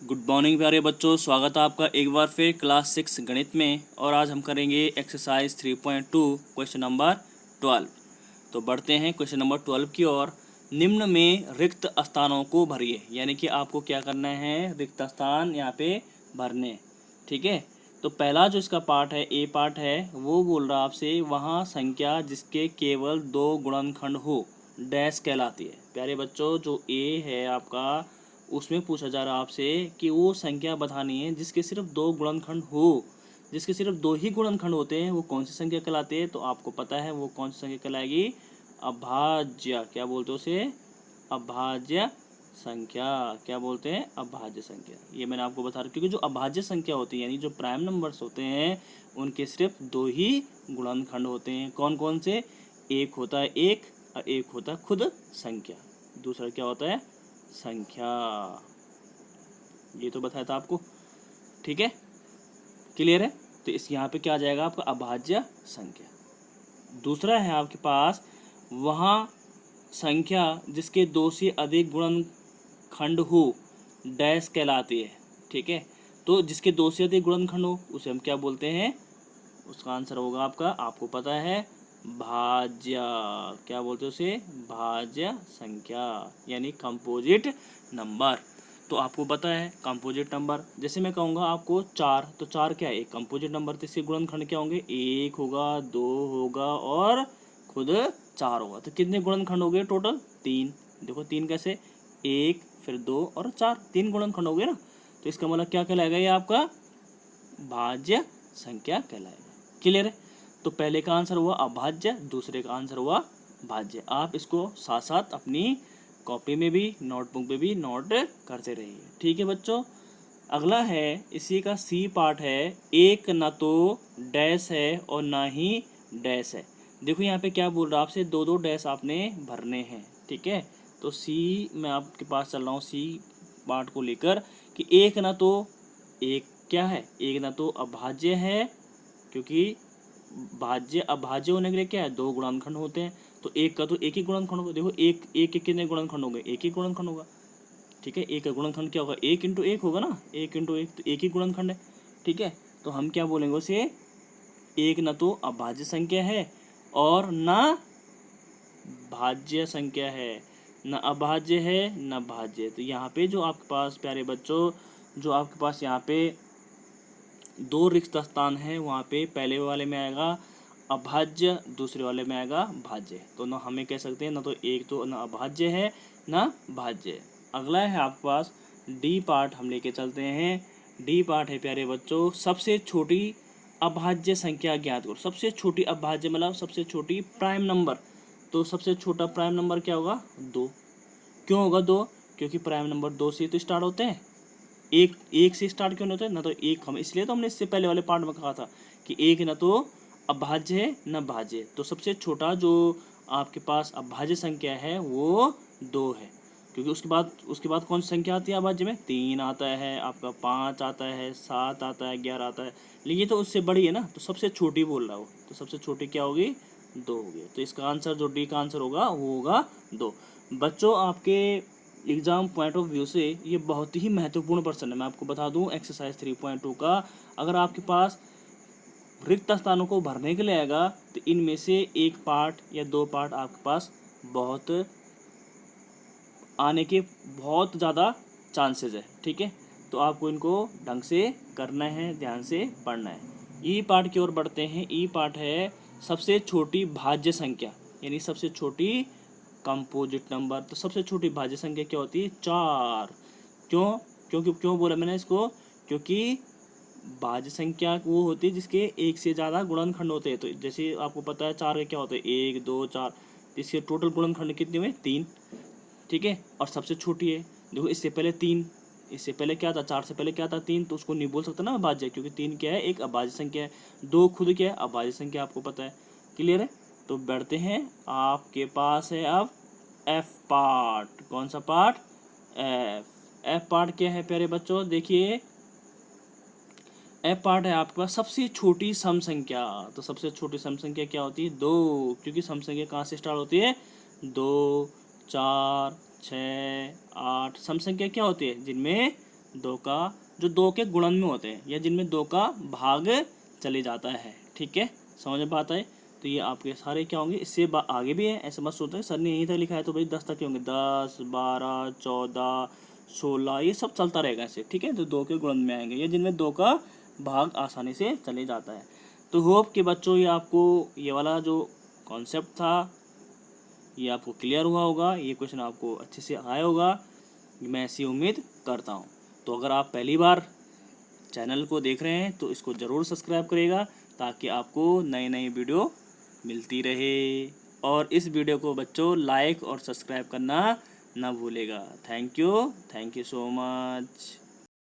Good morning प्यारे बच्चों, स्वागत है आपका एक बार फिर क्लास 6 गणित में। और आज हम करेंगे एक्सरसाइज 3.2 क्वेश्चन नंबर 12। तो बढ़ते हैं क्वेश्चन नंबर 12 की ओर। निम्न में रिक्त स्थानों को भरिए, यानी कि आपको क्या करना है, रिक्त स्थान यहाँ पे भरने। ठीक है, तो पहला जो इसका पार्ट है, ए पार्ट है, वो बोल रहा आपसे वहाँ संख्या जिसके केवल 2 गुणनखंड हो डैश कहलाती है। प्यारे बच्चों, जो ए है आपका, उसमें पूछा जा रहा है आपसे कि वो संख्या बतानी है जिसके सिर्फ 2 गुणनखंड हो। जिसके सिर्फ 2 ही गुणनखंड होते हैं वो कौन सी संख्या कहलाती है? तो आपको पता है वो कौन सी संख्या कहलाएगी? अभाज्य। क्या बोलते हैं उसे? अभाज्य संख्या। क्या बोलते हैं? अभाज्य संख्या। ये मैंने आपको बता रहा, क्योंकि जो अभाज्य संख्या होती है यानी जो प्राइम नंबर्स होते हैं उनके सिर्फ 2 ही गुणनखंड होते हैं। कौन कौन से? एक होता है एक, और एक होता है खुद संख्या, दूसरा क्या होता है? संख्या। ये तो बताया था आपको। ठीक है, क्लियर है? तो इस यहाँ पे क्या आ जाएगा आपका? अभाज्य संख्या। दूसरा है आपके पास वहाँ संख्या जिसके 2 से अधिक गुणनखंड हो डैश कहलाती है। ठीक है, तो जिसके 2 से अधिक गुणनखंड हो उसे हम क्या बोलते हैं? उसका आंसर होगा आपका, आपको पता है, भाज्य। क्या बोलते हैं उसे? भाज्य संख्या, यानी कंपोजिट नंबर। तो आपको पता है कंपोजिट नंबर, जैसे मैं कहूँगा आपको 4, तो 4 क्या है? एक कंपोजिट नंबर। तो इसके गुणनखंड क्या होंगे? 1 होगा, 2 होगा और खुद 4 होगा। तो कितने गुणनखंड हो गए टोटल? 3। देखो 3 कैसे? 1 फिर 2 और 4, 3 गुणनखंड हो गए ना। तो इसका मतलब क्या कहलाएगा? ये आपका भाज्य संख्या कहलाएगा। क्लियर है? तो पहले का आंसर हुआ अभाज्य, दूसरे का आंसर हुआ भाज्य। आप इसको साथ साथ अपनी कॉपी में भी, नोटबुक में भी नोट करते रहिए। ठीक है बच्चों, अगला है इसी का सी पार्ट है। एक न तो डैश है और ना ही डैश है। देखो यहाँ पे क्या बोल रहा है आपसे, 2 डैश आपने भरने हैं। ठीक है, तो सी मैं आपके पास चल रहा हूँ सी पार्ट को लेकर कि एक न तो, एक क्या है? एक न तो अभाज्य है, क्योंकि भाज्य अभाज्य होने के लिए क्या है? 2 गुणनखंड होते हैं। तो एक का तो एक ही गुणनखंड होगा। देखो एक एक के कितने गुणनखंड हो गए? एक ही गुणनखंड होगा। ठीक है, एक का गुणनखंड क्या होगा? 1 इंटू 1 होगा ना, 1 इंटू 1, तो एक ही गुणनखंड है। ठीक है, तो हम क्या बोलेंगे उसे? एक न तो अभाज्य संख्या है और न भाज्य संख्या है। न अभाज्य है न भाज्य। तो यहाँ पे जो आपके पास प्यारे बच्चों, जो आपके पास यहाँ पे 2 रिक्त स्थान है, वहाँ पे पहले वाले में आएगा अभाज्य, दूसरे वाले में आएगा भाज्य। तो ना हमें कह सकते हैं ना तो एक तो ना अभाज्य है ना भाज्य। अगला है आपके पास डी पार्ट, हम लेके चलते हैं। डी पार्ट है प्यारे बच्चों, सबसे छोटी अभाज्य संख्या ज्ञात करो। सबसे छोटी अभाज्य मतलब सबसे छोटी प्राइम नंबर। तो सबसे छोटा प्राइम नंबर क्या होगा? 2। क्यों होगा 2? क्योंकि प्राइम नंबर 2 से तो स्टार्ट होते हैं। एक एक से स्टार्ट क्यों नहीं होता है ना? तो एक हम, इसलिए तो हमने इससे पहले वाले पार्ट में कहा था कि एक न तो अभाज्य है न भाज्य। तो सबसे छोटा जो आपके पास अभाज्य संख्या है वो 2 है, क्योंकि उसके बाद कौन सी संख्या आती है अभाज्य में? 3 आता है आपका, 5 आता है, 7 आता है, 11 आता है। लेकिन ये तो उससे बड़ी है ना, तो सबसे छोटी बोल रहा हो, तो सबसे छोटी क्या होगी? 2 होगी। तो इसका आंसर जो डी का आंसर होगा वो होगा 2। बच्चों, आपके एग्ज़ाम पॉइंट ऑफ व्यू से ये बहुत ही महत्वपूर्ण प्रश्न है। मैं आपको बता दूं एक्सरसाइज 3.2 का, अगर आपके पास रिक्त स्थानों को भरने के लिए आएगा तो इनमें से एक पार्ट या 2 पार्ट आपके पास बहुत आने के बहुत ज़्यादा चांसेस है। ठीक है, तो आपको इनको ढंग से करना है, ध्यान से पढ़ना है। ई पार्ट की ओर बढ़ते हैं। ई पार्ट है सबसे छोटी भाज्य संख्या, यानी सबसे छोटी कंपोजिट नंबर। तो सबसे छोटी भाज्य संख्या क्या होती है? 4। क्यों? क्यों बोला मैंने इसको? क्योंकि भाज्य संख्या वो होती है जिसके एक से ज़्यादा गुणनखंड होते हैं। तो जैसे आपको पता है 4 के क्या होते हैं? 1 2 4। इसके टोटल गुणनखंड कितने हुए? 3। ठीक है, और सबसे छोटी है। देखो इससे पहले 3, इससे पहले क्या था? 4 से पहले क्या था? 3। तो उसको नहीं बोल सकता ना अभाज्य, क्योंकि 3 क्या है? एक अभाज्य संख्या है। 2 खुद क्या है? अभाज्य संख्या, आपको पता है। क्लियर है? तो बढ़ते हैं, आपके पास है अब एफ पार्ट। कौन सा पार्ट? एफ पार्ट क्या है प्यारे बच्चों? देखिए एफ पार्ट है आपके पास सबसे छोटी सम संख्या। तो सबसे छोटी सम संख्या क्या होती है? 2, क्योंकि सम संख्या कहाँ से स्टार्ट होती है? 2 4 6 8। सम संख्या क्या होती है? जिनमें दो का जो दो के गुणन में होते हैं या जिनमें दो का भाग चले जाता है। ठीक है, समझ में बात है। तो ये आपके सारे क्या होंगे, इससे आगे भी है, ऐसे मत सोचते सर ने यहीं तक लिखा है तो भाई 10 तक ही होंगे, 10, 12, 14, 16 ये सब चलता रहेगा ऐसे। ठीक है, तो दो के गुणन में आएंगे या जिनमें दो का भाग आसानी से चले जाता है। तो होप कि बच्चों ये आपको ये वाला जो कॉन्सेप्ट था ये आपको क्लियर हुआ होगा, ये क्वेश्चन आपको अच्छे से आया होगा, मैं ऐसी उम्मीद करता हूँ। तो अगर आप पहली बार चैनल को देख रहे हैं तो इसको ज़रूर सब्सक्राइब करिएगा ताकि आपको नई नई वीडियो मिलती रहे। और इस वीडियो को बच्चों लाइक और सब्सक्राइब करना ना भूलेगा। Thank you so much.